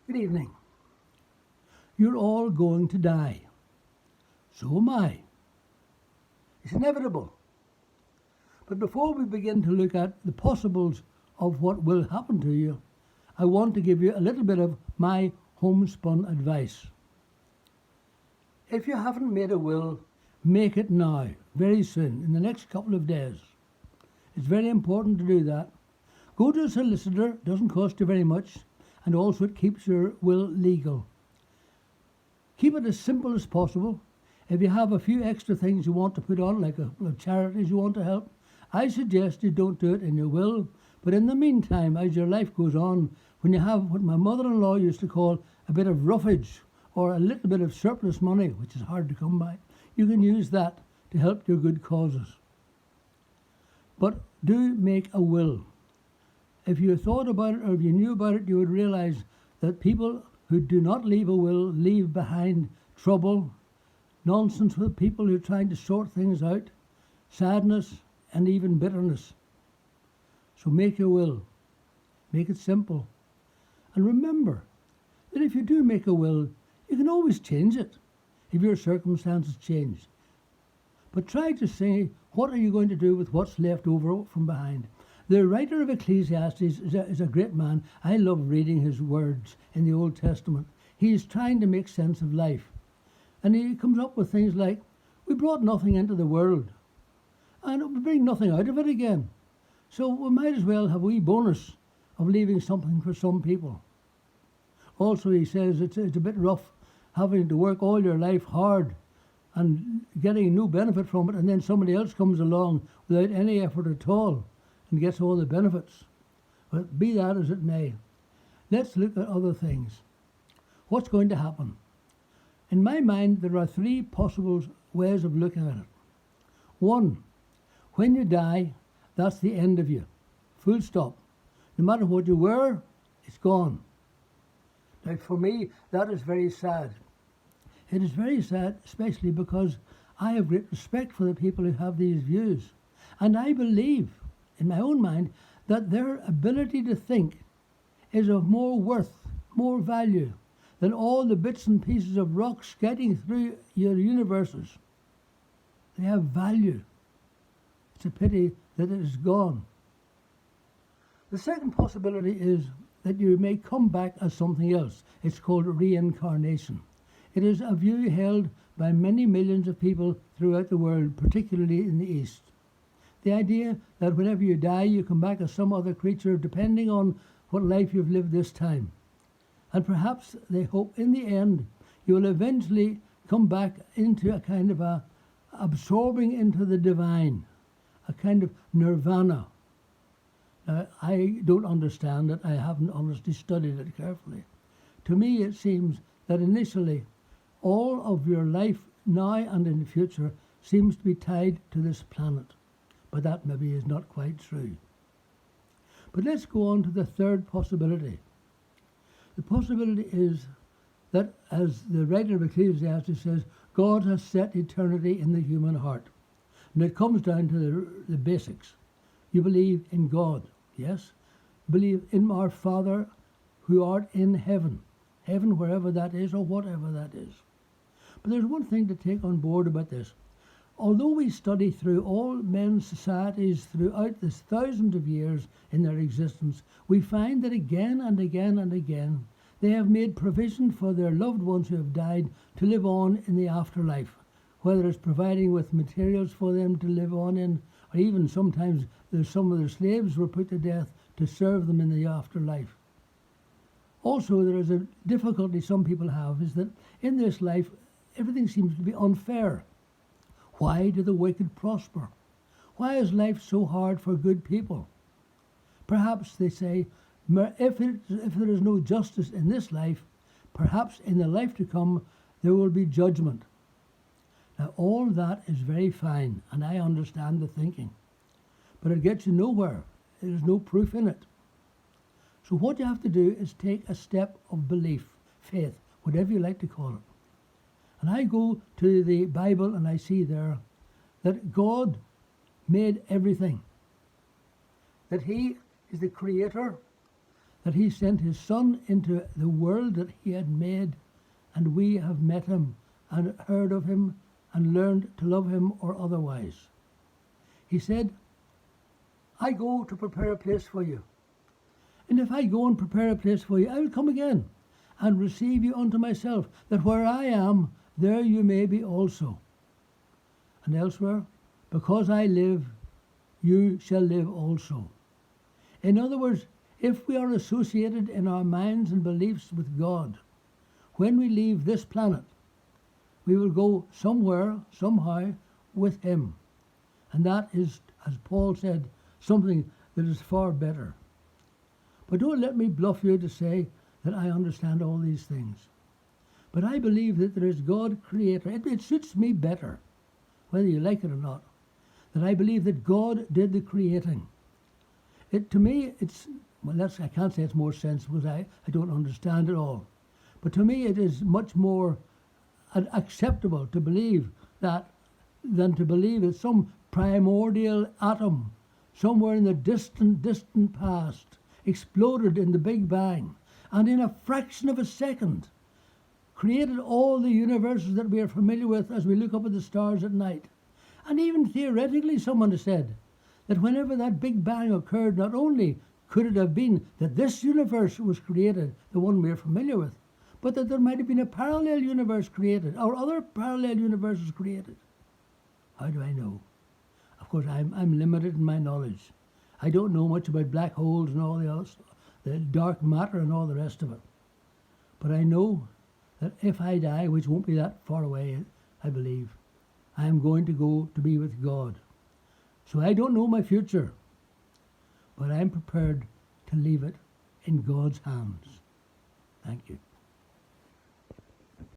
Good evening. You're all going to die. So am I. It's inevitable. But before we begin to look at the possibles of what will happen to you, I want to give you a little bit of my homespun advice. If you haven't made a will, make it now, very soon, in the next couple of days. It's very important to do that. Go to a solicitor, doesn't cost you very much, and also it keeps your will legal. Keep it as simple as possible. If you have a few extra things you want to put on, like a charities you want to help, I suggest you don't do it in your will. But in the meantime, as your life goes on, when you have what my mother-in-law used to call a bit of roughage, or a little bit of surplus money, which is hard to come by, you can use that to help your good causes. But do make a will. If you thought about it or if you knew about it, you would realize that people who do not leave a will leave behind trouble, nonsense with people who are trying to sort things out, sadness, and even bitterness. So make your will. Make it simple. And remember that if you do make a will, you can always change it if your circumstances change. But try to say, what are you going to do with what's left over from behind? The writer of Ecclesiastes is a great man. I love reading his words in the Old Testament. He is trying to make sense of life. And he comes up with things like, we brought nothing into the world, and we bring nothing out of it again. So we might as well have a wee bonus of leaving something for some people. Also, he says it's a bit rough having to work all your life hard and getting no benefit from it, and then somebody else comes along without any effort at all and gets all the benefits. But be that as it may, let's look at other things. What's going to happen? In my mind, there are three possible ways of looking at it. One, when you die, that's the end of you. Full stop. No matter what you were, it's gone. Now, for me, that is very sad. It is very sad, especially because I have great respect for the people who have these views. And I believe, in my own mind, that their ability to think is of more worth, more value, than all the bits and pieces of rock skating through your universes. They have value. It's a pity that it is gone. The second possibility is that you may come back as something else. It's called reincarnation. It is a view held by many millions of people throughout the world, particularly in the East. The idea that whenever you die, you come back as some other creature, depending on what life you've lived this time. And perhaps they hope in the end you will eventually come back into a kind of absorbing into the divine, a kind of nirvana. Now, I don't understand it. I haven't honestly studied it carefully. To me, it seems that initially all of your life now and in the future seems to be tied to this planet. But that maybe is not quite true. But let's go on to the third possibility. The possibility is that, as the writer of Ecclesiastes says, God has set eternity in the human heart. And it comes down to the basics. You believe in God, yes? You believe in our Father who art in heaven. Heaven, wherever that is, or whatever that is. But there's one thing to take on board about this. Although we study through all men's societies throughout this thousands of years in their existence, we find that again and again and again they have made provision for their loved ones who have died to live on in the afterlife, whether it's providing with materials for them to live on in, or even sometimes some of their slaves were put to death to serve them in the afterlife. Also, there is a difficulty some people have, is that in this life everything seems to be unfair. Why do the wicked prosper? Why is life so hard for good people? Perhaps, they say, if there is no justice in this life, perhaps in the life to come there will be judgment. Now, all that is very fine, and I understand the thinking. But it gets you nowhere. There is no proof in it. So what you have to do is take a step of belief, faith, whatever you like to call it. And I go to the Bible and I see there that God made everything. That He is the Creator, that he sent his Son into the world that he had made, and we have met him and heard of him and learned to love him or otherwise. He said, I go to prepare a place for you. And if I go and prepare a place for you, I will come again and receive you unto myself, that where I am, there you may be also. And elsewhere, because I live, you shall live also. In other words, if we are associated in our minds and beliefs with God, when we leave this planet, we will go somewhere, somehow, with him. And that is, as Paul said, something that is far better. But don't let me bluff you to say that I understand all these things. But I believe that there is God creator. It suits me better, whether you like it or not, that I believe that God did the creating. To me, I can't say it's more sensible because I don't understand it all. But to me, it is much more acceptable to believe that than to believe that some primordial atom somewhere in the distant, distant past exploded in the Big Bang, and in a fraction of a second created all the universes that we are familiar with as we look up at the stars at night. And even theoretically, someone has said that whenever that Big Bang occurred, not only could it have been that this universe was created, the one we are familiar with, but that there might have been a parallel universe created, or other parallel universes created. How do I know? Of course, I'm limited in my knowledge. I don't know much about black holes and all the dark matter and all the rest of it. But I know that if I die, which won't be that far away, I believe, I am going to go to be with God. So I don't know my future, but I'm prepared to leave it in God's hands. Thank you.